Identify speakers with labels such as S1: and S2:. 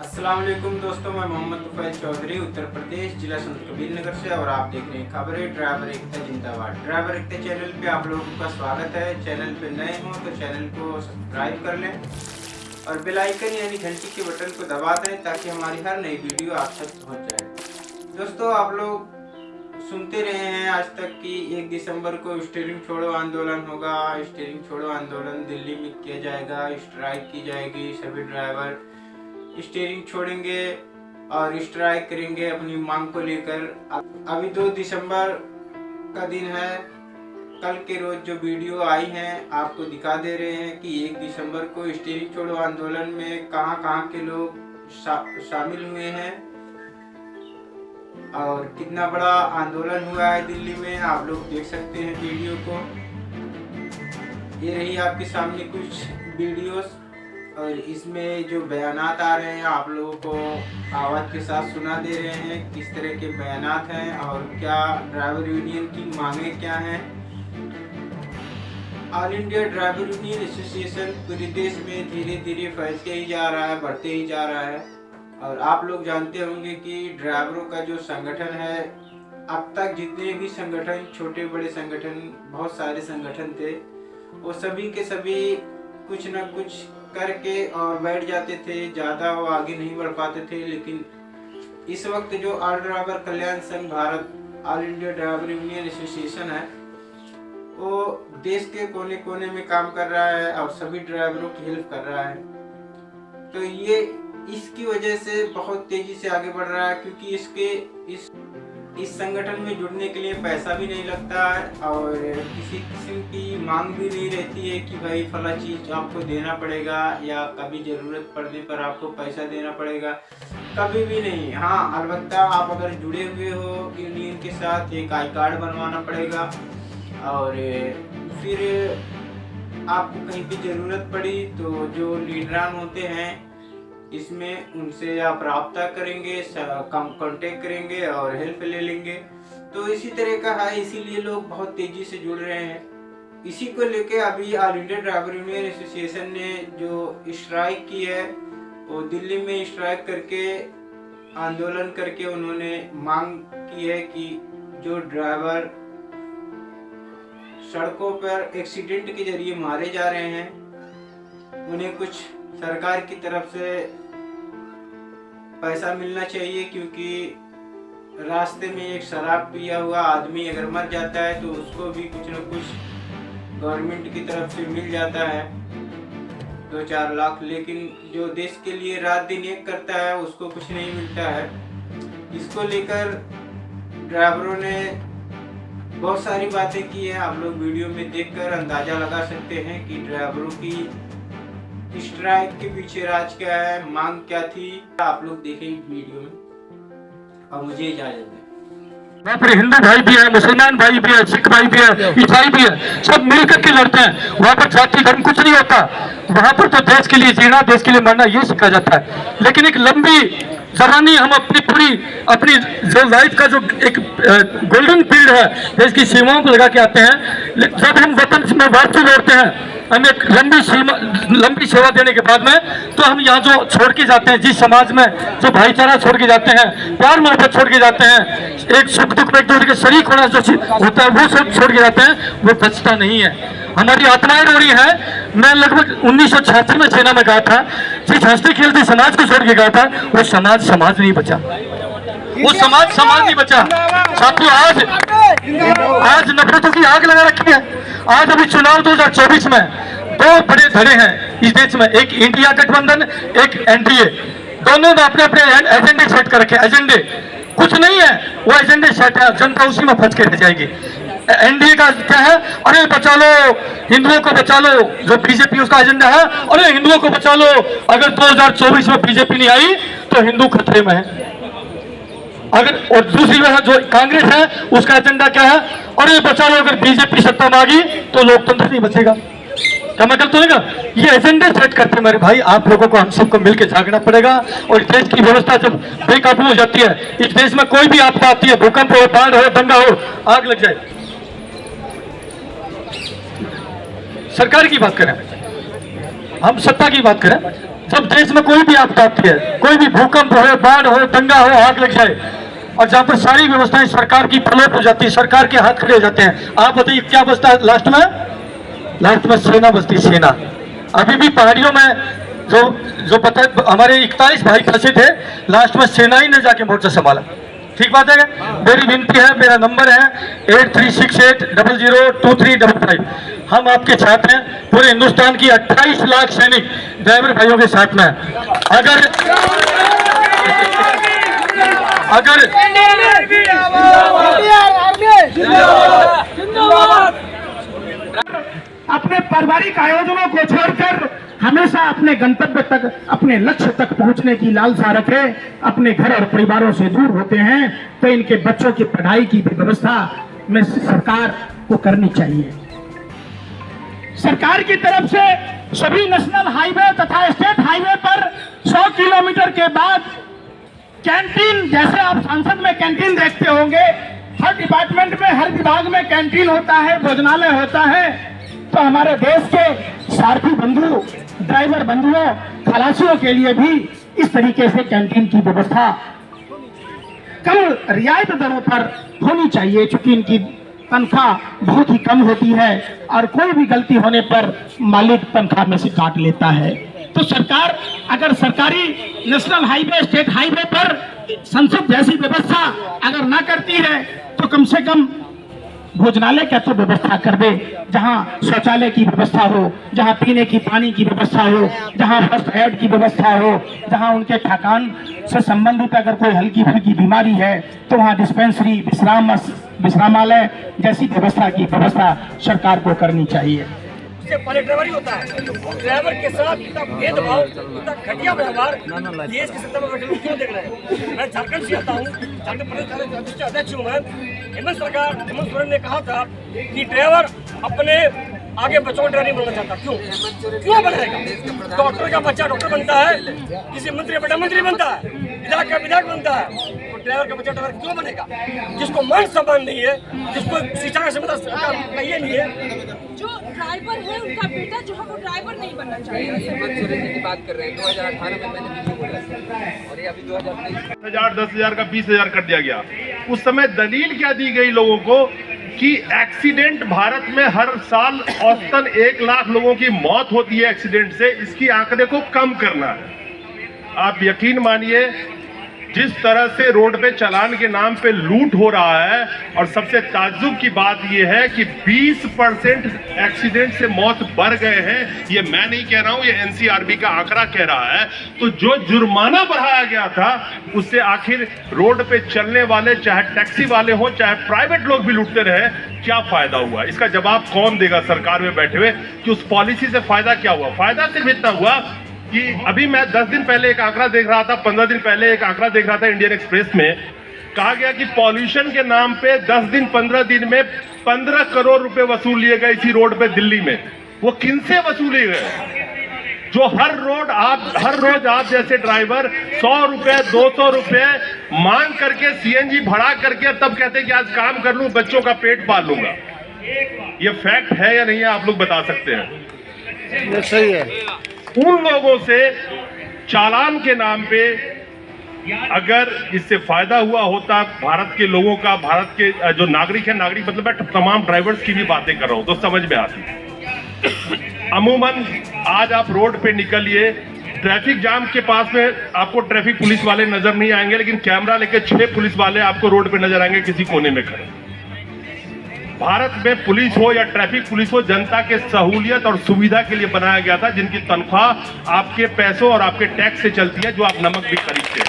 S1: अस्सलाम वालेकुम दोस्तों, मैं मोहम्मद तुफैल चौधरी उत्तर प्रदेश जिला संत कबीर नगर से और आप देख रहे हैं खबरें ड्राइवर एकता जिंदाबाद। ड्राइवर एकता चैनल पे आप लोगों का स्वागत है। चैनल पे नए हो तो चैनल को सब्सक्राइब कर लें और बेल आइकन यानी घंटी के बटन को दबा दें ताकि हमारी हर नई वीडियो आप तक पहुंच जाए। दोस्तों, आप लोग सुनते रहे हैं आज तक कि 1 दिसंबर को स्टीयरिंग छोड़ो आंदोलन होगा। स्टीयरिंग छोड़ो आंदोलन दिल्ली में किया जाएगा, स्ट्राइक की जाएगी, सभी ड्राइवर स्टीयरिंग छोड़ेंगे और स्ट्राइक करेंगे अपनी मांग को लेकर। अभी 2 दिसंबर का दिन है। कल के रोज जो वीडियो आई है आपको दिखा दे रहे हैं कि 1 दिसंबर को स्टीयरिंग छोड़ो आंदोलन में कहां के लोग शामिल हुए हैं और कितना बड़ा आंदोलन हुआ है दिल्ली में। आप लोग देख सकते हैं वीडियो को। ये रही आपके सामने कुछ वीडियोस और इसमें जो बयानात आ रहे हैं आप लोगों को आवाज़ के साथ सुना दे रहे हैं किस तरह के बयानात हैं और क्या ड्राइवर यूनियन की मांगे क्या हैं। All India driver union association पूरे देश में धीरे धीरे फैलते ही जा रहा है, बढ़ते ही जा रहा है। और आप लोग जानते होंगे कि ड्राइवरों का जो संगठन है, अब तक जितने भी संगठन, छोटे बड़े संगठन, बहुत सारे संगठन थे, वो सभी के सभी कुछ न कुछ करके और बैठ जाते थे, ज़्यादा वो आगे नहीं बढ़ पाते थे। लेकिन इस वक्त जो ऑल ड्राइवर कल्याण संघ Bharat, all India driver union association है, वो देश के कोने कोने में काम कर रहा है और सभी ड्राइवरों की हेल्प कर रहा है। तो ये इसकी वजह से बहुत तेजी से आगे बढ़ रहा है क्योंकि इस संगठन में जुड़ने के लिए पैसा भी नहीं लगता है और किसी किस्म की मांग भी नहीं रहती है कि भाई फला चीज आपको देना पड़ेगा या कभी जरूरत पड़ने पर आपको पैसा देना पड़ेगा, कभी भी नहीं। हाँ, अलबत्ता आप अगर जुड़े हुए हो यूनियन के साथ एक आई कार्ड बनवाना पड़ेगा और फिर आपको कहीं भी जरूरत पड़ी तो जो लीडरान होते हैं इसमें उनसे आप राब्ता करेंगे, कांटेक्ट करेंगे और हेल्प ले लेंगे। तो इसी तरह का है, इसीलिए लोग बहुत तेजी से जुड़ रहे हैं। इसी को लेके अभी all India driver union association ने जो स्ट्राइक की है, वो दिल्ली में स्ट्राइक करके आंदोलन करके उन्होंने मांग की है कि जो ड्राइवर सड़कों पर एक्सीडेंट के जरिए मारे जा रहे हैं उन्हें कुछ सरकार की तरफ से पैसा मिलना चाहिए, क्योंकि रास्ते में एक शराब पिया हुआ आदमी अगर मर जाता है तो उसको भी कुछ न कुछ गवर्नमेंट की तरफ से मिल जाता है 2-4 लाख। लेकिन जो देश के लिए रात दिन एक करता है उसको कुछ नहीं मिलता है। इसको लेकर ड्राइवरों ने बहुत सारी बातें की हैं। आप लोग वीडियो में देखकर अंदाजा लगा सकते हैं कि ड्राइवरों की स्ट्राइक के पीछे राज क्या है, मांग क्या थी। आप लोग देखें वीडियो में और मुझे इजाजत दें।
S2: वहाँ पर हिंदू भाई भी है, मुसलमान भाई भी है, सिख भाई भी है, ईसाई भी है, सब मिलकर के लड़ते हैं। वहाँ पर जाति धर्म कुछ नहीं होता। वहाँ पर तो देश के लिए जीना, देश के लिए मरना, ये सिखाया जाता है। लेकिन एक लंबी जवानी हम अपनी जो लाइफ का जो एक गोल्डन पीरियड है देश की सीमाओं को लगा के आते हैं। जब हम वतन में वापसी लौटते हैं, हमें एक लंबी सेवा देने के बाद में, तो हम यहाँ जो छोड़ के जाते हैं, जिस समाज में जो भाईचारा छोड़ के जाते हैं, प्यार मोहब्बत छोड़ के जाते हैं, एक सुख दुख में एक दूसरे के शरीक होना जो होता है वो सब छोड़ के जाते हैं, वो बचता नहीं है। हमारी आत्माएं रो रही है। मैं लगभग 1986 में सेना में गया था। जिस हंसते खेलते समाज को छोड़ के गया था वो समाज नहीं बचा, वो समाज नहीं बचा। साथियों, आज नफरतों की आग लगा रखी है। आज अभी चुनाव 2024 में 2 बड़े धड़े हैं इस देश में, एक इंडिया गठबंधन, एक एनडीए। दोनों ने अपने अपने एजेंडे सेट कर रखे। एजेंडे कुछ नहीं है, वो एजेंडे सेट है, जनता उसी में फंस के रह जाएगी। एनडीए का क्या है? अरे बचा लो हिंदुओं को, बचा लो। जो बीजेपी उसका एजेंडा है, अरे हिंदुओं को बचा लो, अगर 2024 में बीजेपी नहीं आई तो हिंदू खतरे में है। अगर और दूसरी वजह जो कांग्रेस है उसका एजेंडा क्या है? अरे बचा लो, अगर बीजेपी सत्ता में आ गई तो लोकतंत्र नहीं बचेगा। क्या मैं गलत होगा? ये एजेंडे सेट करते हैं मेरे भाई। आप लोगों को, हम सबको मिलकर जागना पड़ेगा। और इस देश की व्यवस्था जब बेकाबू हो जाती है, इस देश में कोई भी आपदा आती है, भूकंप हो, बाढ़ हो, दंगा हो, आग लग जाए, सरकार की बात करें, हम सत्ता की बात करें, जब देश में कोई भी आपदा आती है, कोई भी भूकंप हो, बाढ़ हो, दंगा हो, आग लग जाए, और जहाँ पर सारी व्यवस्थाएं सरकार की पलट हो जाती है, सरकार के हाथ खड़े हो जाते हैं, आप बताइए क्या बचता है लास्ट में? लास्ट में सेना बचती, सेना। अभी भी पहाड़ियों में जो पता है, हमारे 41 भाई फंसे थे, लास्ट में सेना ही ने जाके मोर्चा संभाला। ठीक बात है। मेरी विनती है, मेरा नंबर है 8368002355। हम आपके साथ हैं, पूरे हिंदुस्तान की 28 लाख सैनिक ड्राइवर भाइयों के साथ में हैं। अगर
S3: अपने पारिवारिक आयोजनों को छोड़कर हमेशा अपने गंतव्य तक, अपने लक्ष्य तक पहुंचने की लालसा रखे, अपने घर और परिवारों से दूर होते हैं, तो इनके बच्चों की पढ़ाई की भी व्यवस्था में सरकार को करनी चाहिए। सरकार की तरफ से सभी नेशनल हाईवे तथा स्टेट हाईवे पर 100 किलोमीटर के बाद कैंटीन, जैसे आप संसद में कैंटीन देखते होंगे, हर डिपार्टमेंट में, हर विभाग में कैंटीन होता है, भोजनालय होता है, तो हमारे देश के सारथी बंधु, ड्राइवर बंधुओं, खलासियों के लिए भी इस तरीके से कैंटीन की व्यवस्था कम रियायत दरों पर होनी चाहिए, क्योंकि इनकी तनख्वाह बहुत ही कम होती है और कोई भी गलती होने पर मालिक तनख्वाह में से काट लेता है। तो सरकार अगर सरकारी नेशनल हाईवे, स्टेट हाईवे पर संसद जैसी व्यवस्था अगर ना करती है, तो कम से कम भोजनालय का तो व्यवस्था कर दे, जहां शौचालय की व्यवस्था हो, जहां पीने की पानी की व्यवस्था हो, जहां फर्स्ट एड की व्यवस्था हो, जहां उनके थकान से संबंधित अगर कोई हल्की फुल्की बीमारी है तो वहां डिस्पेंसरी, विश्रामालय जैसी व्यवस्था की व्यवस्था सरकार को करनी चाहिए।
S4: उससे पहले ड्राइवर ही होता है, ड्राइवर के साथ इतना भेदभाव, इतना घटिया व्यवहार देश की सत्ता में बैठे लोग क्यों देख रहे हैं? मैं झारखंड से आता हूँ, झारखंड प्रदेश का अध्यक्ष हूँ मैं। हेमंत सोरेन ने कहा था कि ड्राइवर अपने आगे बच्चों को ड्राइवर नहीं बनना चाहता। क्यों बनेगा? डॉक्टर का बच्चा डॉक्टर बनता है, किसी मंत्री का बेटा मंत्री बनता है, विधायक का विधायक बनता है, तो ड्राइवर का बच्चा ड्राइवर क्यों बनेगा? जिसको मन सम्मान नहीं है, जिसको शिक्षा का संबंध ये नहीं है,
S5: जो ड्राइवर है उनका बेटा जो है वो ड्राइवर नहीं बनना चाहिए।
S6: हेमंत सोरेन की बात कर रहे हैं, 2018 में मैंने वीडियो बोला और ये अभी 2023
S7: 10,000 का 20,000 कर दिया गया। उस समय दलील क्या दी गई लोगों को कि एक्सीडेंट भारत में हर साल औसतन 1 लाख लोगों की मौत होती है एक्सीडेंट से, इसकी आंकड़े को कम करना है। आप यकीन मानिए, जिस तरह से रोड पे चालान के नाम पे लूट हो रहा है, और सबसे ताज्जुब की बात यह है कि 20% एक्सीडेंट से मौत बढ़ गए हैं। ये मैं नहीं कह रहा हूं, ये एनसीआरबी का आंकड़ा कह रहा है। तो जो जुर्माना बढ़ाया गया था, उससे आखिर रोड पे चलने वाले, चाहे टैक्सी वाले हो, चाहे प्राइवेट लोग भी लूटते रहे, क्या फायदा हुआ? इसका जवाब कौन देगा सरकार में बैठे हुए कि उस पॉलिसी से फायदा क्या हुआ? फायदा सिर्फ इतना हुआ कि अभी मैं 10 दिन पहले एक आंकड़ा देख रहा था, 15 दिन पहले एक आंकड़ा देख रहा था इंडियन एक्सप्रेस में, कहा गया कि पॉल्यूशन के नाम पे 10 दिन 15 दिन में 15 करोड़ रुपए वसूल लिए गए इसी रोड पे दिल्ली में। वो किनसे वसूले गए? जो हर रोज आप जैसे ड्राइवर 100 रुपए 200 रुपए मांग करके सीएनजी भरा करके तब कहते हैं कि आज काम कर लूं, बच्चों का पेट पाल लूंगा। ये फैक्ट है या नहीं है, आप लोग बता सकते हैं?
S3: सही है।
S7: उन लोगों से चालान के नाम पे अगर इससे फायदा हुआ होता भारत के लोगों का, भारत के जो नागरिक है, नागरिक मतलब मैं तमाम ड्राइवर्स की भी बातें कर रहा हूं, तो समझ में आती। अमूमन आज आप रोड पे निकलिए, ट्रैफिक जाम के पास में आपको ट्रैफिक पुलिस वाले नजर नहीं आएंगे, लेकिन कैमरा लेके 6 पुलिस वाले आपको रोड पे नजर आएंगे किसी कोने में खड़े। भारत में पुलिस हो या ट्रैफिक पुलिस हो, जनता के सहूलियत और सुविधा के लिए बनाया गया था, जिनकी तनख्वाह आपके पैसों और आपके टैक्स से चलती है, जो आप नमक भी खरीदते हैं।